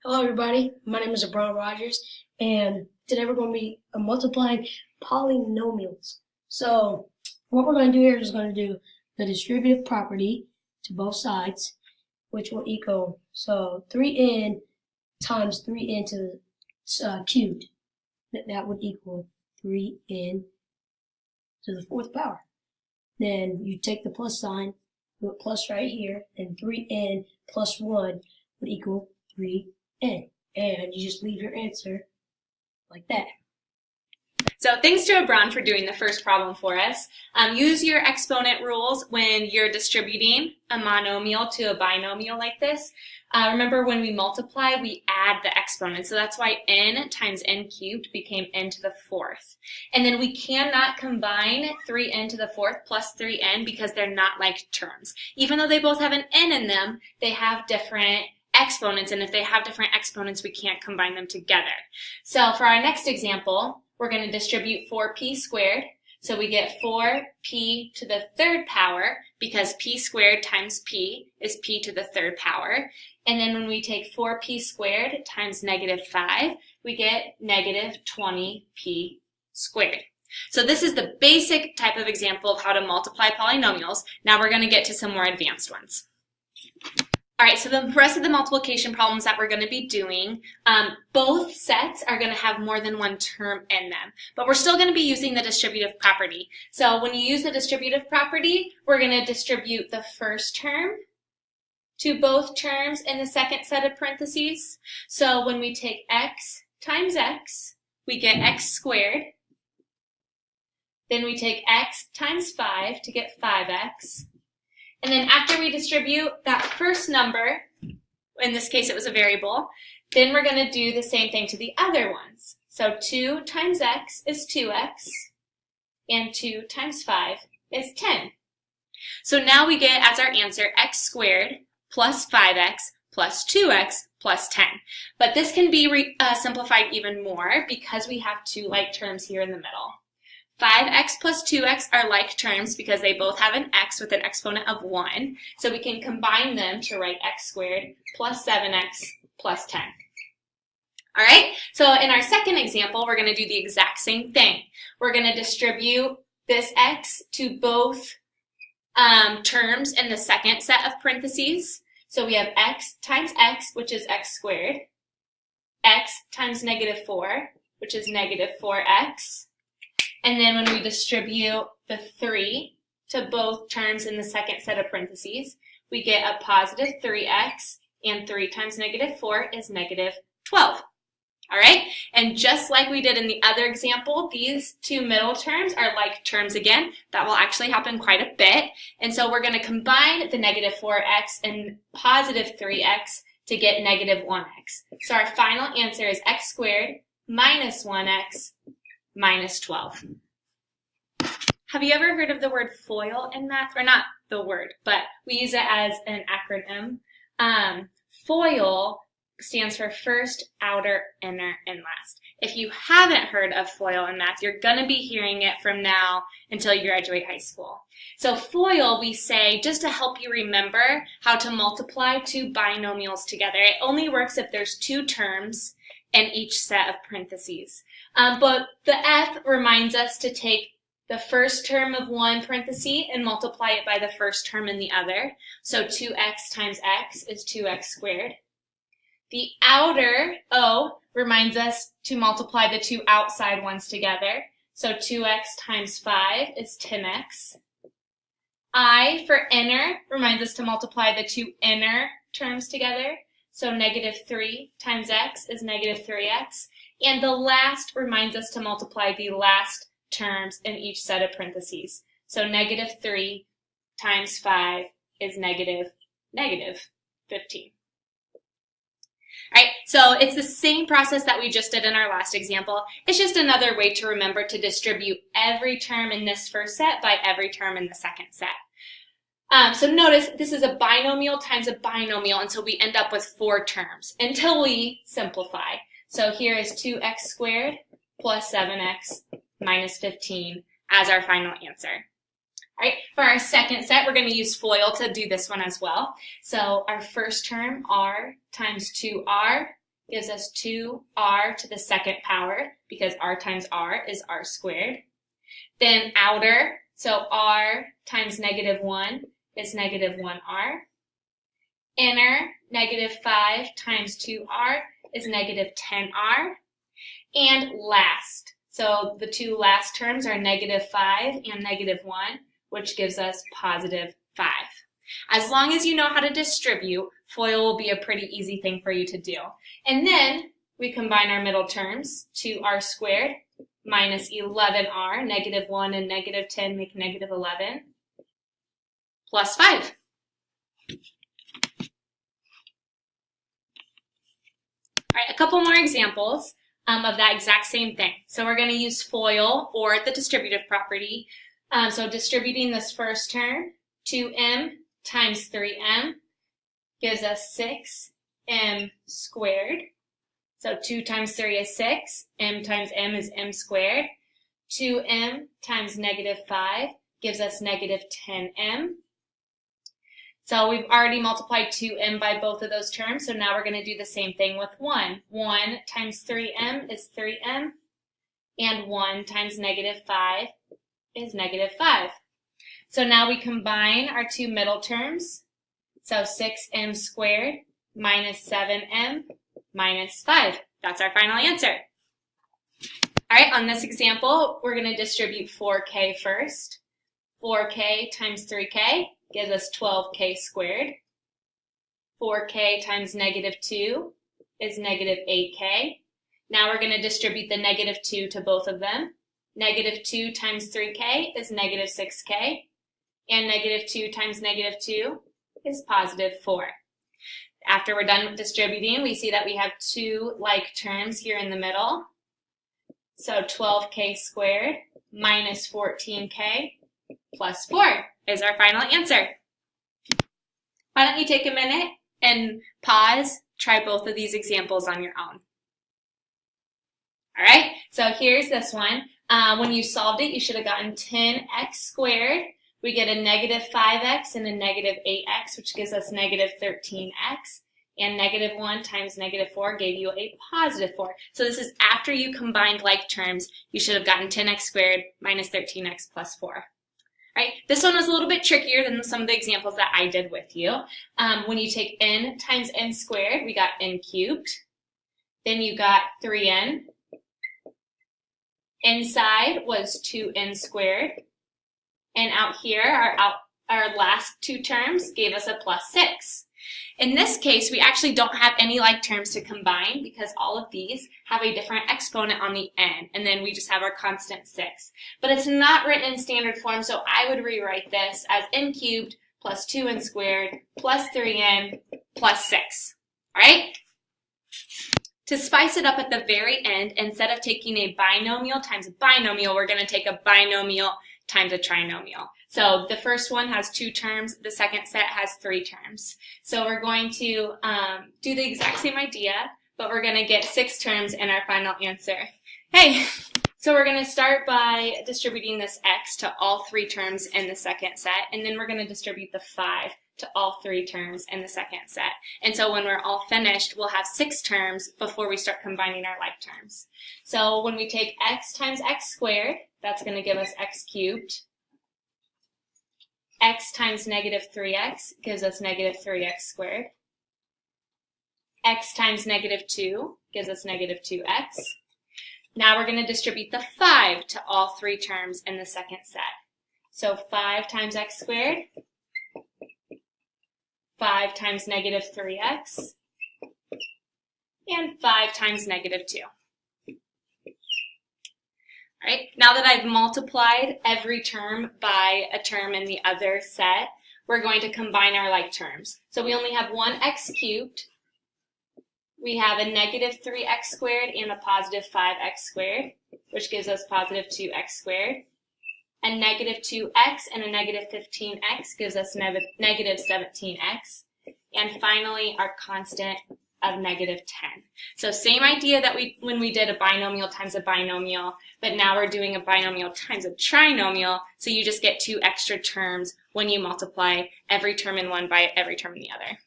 Hello everybody, my name is Brown Rogers, and today we're going to be multiplying polynomials. So what we're going to do here is going to do the distributive property to both sides, which will equal, 3n times 3n to the cubed. That would equal 3n to the fourth power. Then you take the plus sign, put plus right here, and 3n plus 1 would equal 3n. And you just leave your answer like that. So thanks to Abram for doing the first problem for us. Use your exponent rules when you're distributing a monomial to a binomial like this. Remember, when we multiply, we add the exponent. So that's why n times n cubed became n to the fourth. And then we cannot combine 3n to the fourth plus 3n because they're not like terms. Even though they both have an n in them, they have different exponents, and if they have different exponents, we can't combine them together. So for our next example, we're going to distribute 4p squared. So we get 4p to the third power because p squared times p is p to the third power. And then when we take 4p squared times negative 5, we get negative 20p squared. So this is the basic type of example of how to multiply polynomials. Now we're going to get to some more advanced ones. All right, so the rest of the multiplication problems that we're going to be doing, both sets are going to have more than one term in them, but we're still going to be using the distributive property. So when you use the distributive property, we're going to distribute the first term to both terms in the second set of parentheses. So when we take x times x, we get x squared. Then we take x times 5 to get 5x. And then after we distribute that first number, in this case it was a variable, then we're going to do the same thing to the other ones. So 2 times x is 2x, and 2 times 5 is 10. So now we get as our answer x squared plus 5x plus 2x plus 10. But this can be simplified even more because we have two like terms here in the middle. 5x plus 2x are like terms because they both have an x with an exponent of 1. So we can combine them to write x squared plus 7x plus 10. All right, so in our second example, we're going to do the exact same thing. We're going to distribute this x to both terms in the second set of parentheses. So we have x times x, which is x squared, x times negative 4, which is negative 4x. And then when we distribute the 3 to both terms in the second set of parentheses, we get a positive 3x, and 3 times negative 4 is negative 12. All right? And just like we did in the other example, these two middle terms are like terms again. That will actually happen quite a bit. And so we're going to combine the negative 4x and positive 3x to get negative 1x. So our final answer is x squared minus 1x minus 12. Have you ever heard of the word FOIL in math? Or not the word, but we use it as an acronym. FOIL stands for first, outer, inner, and last. If you haven't heard of FOIL in math, you're going to be hearing it from now until you graduate high school. So FOIL, we say, just to help you remember how to multiply two binomials together. It only works if there's two terms in each set of parentheses. But the F reminds us to take the first term of one parenthesis and multiply it by the first term in the other. So 2x times x is 2x squared. The outer O reminds us to multiply the two outside ones together. So 2x times 5 is 10x. I for inner reminds us to multiply the two inner terms together. So negative 3 times x is negative 3x. And the last reminds us to multiply the last terms in each set of parentheses. So negative 3 times 5 is negative 15. All right, so it's the same process that we just did in our last example. It's just another way to remember to distribute every term in this first set by every term in the second set. So notice this is a binomial times a binomial, and so we end up with 4 terms until we simplify. So here is 2x squared plus 7x minus 15 as our final answer. All right, for our second set, we're going to use FOIL to do this one as well. So our first term, r times 2r, gives us 2r to the second power, because r times r is r squared. Then outer, so r times negative 1 is negative 1r. Inner, negative 5 times 2r is negative 10r. And last, so the two last terms are negative 5 and negative 1, which gives us positive 5. As long as you know how to distribute, FOIL will be a pretty easy thing for you to do. And then we combine our middle terms. 2r squared minus 11r, negative 1 and negative 10 make negative 11, plus 5. All right, a couple more examples of that exact same thing. So we're going to use FOIL or the distributive property. So distributing this first term, 2m times 3m gives us 6m squared. So 2 times 3 is 6, m times m is m squared. 2m times negative 5 gives us negative 10m. So we've already multiplied 2m by both of those terms, so now we're going to do the same thing with 1. 1 times 3m is 3m, and 1 times negative 5 is negative 5. So now we combine our two middle terms, so 6m squared minus 7m minus 5. That's our final answer. All right, on this example, we're going to distribute 4k first. 4k times 3k gives us 12k squared. 4k times negative 2 is negative 8k. Now we're going to distribute the negative 2 to both of them. Negative 2 times 3k is negative 6k. And negative 2 times negative 2 is positive 4. After we're done with distributing, we see that we have two like terms here in the middle. So 12k squared minus 14k plus 4 is our final answer. Why don't you take a minute and pause, try both of these examples on your own. All right, so here's this one. When you solved it, you should have gotten 10x squared. We get a negative 5x and a negative 8x, which gives us negative 13x. And negative 1 times negative 4 gave you a positive 4. So this is after you combined like terms. You should have gotten 10x squared minus 13x plus 4. Right? This one was a little bit trickier than some of the examples that I did with you. When you take n times n squared, we got n cubed. Then you got 3n. Inside was 2n squared. And out here, our last two terms gave us a plus 6. In this case, we actually don't have any like terms to combine because all of these have a different exponent on the n, and then we just have our constant 6. But it's not written in standard form, so I would rewrite this as n cubed plus 2n squared plus 3n plus 6. All right? To spice it up at the very end, instead of taking a binomial times a binomial, we're going to take a binomial times a trinomial. So the first one has 2 terms, the second set has 3 terms. So we're going to do the exact same idea, but we're going to get 6 terms in our final answer. Hey! So we're going to start by distributing this x to all 3 terms in the second set, and then we're going to distribute the 5 to all 3 terms in the second set. And so when we're all finished, we'll have 6 terms before we start combining our like terms. So when we take x times x squared, that's going to give us x cubed. X times negative 3x gives us negative 3x squared. X times negative 2 gives us negative 2x. Now we're going to distribute the 5 to all 3 terms in the second set. So 5 times x squared, 5 times negative 3x, and 5 times negative 2. All right, now that I've multiplied every term by a term in the other set, we're going to combine our like terms. So we only have one x cubed. We have a negative 3x squared and a positive 5x squared, which gives us positive 2x squared. A negative 2x and a negative 15x gives us negative 17x. And finally, our constant of negative 10. So same idea that when we did a binomial times a binomial, but now we're doing a binomial times a trinomial, so you just get 2 extra terms when you multiply every term in one by every term in the other.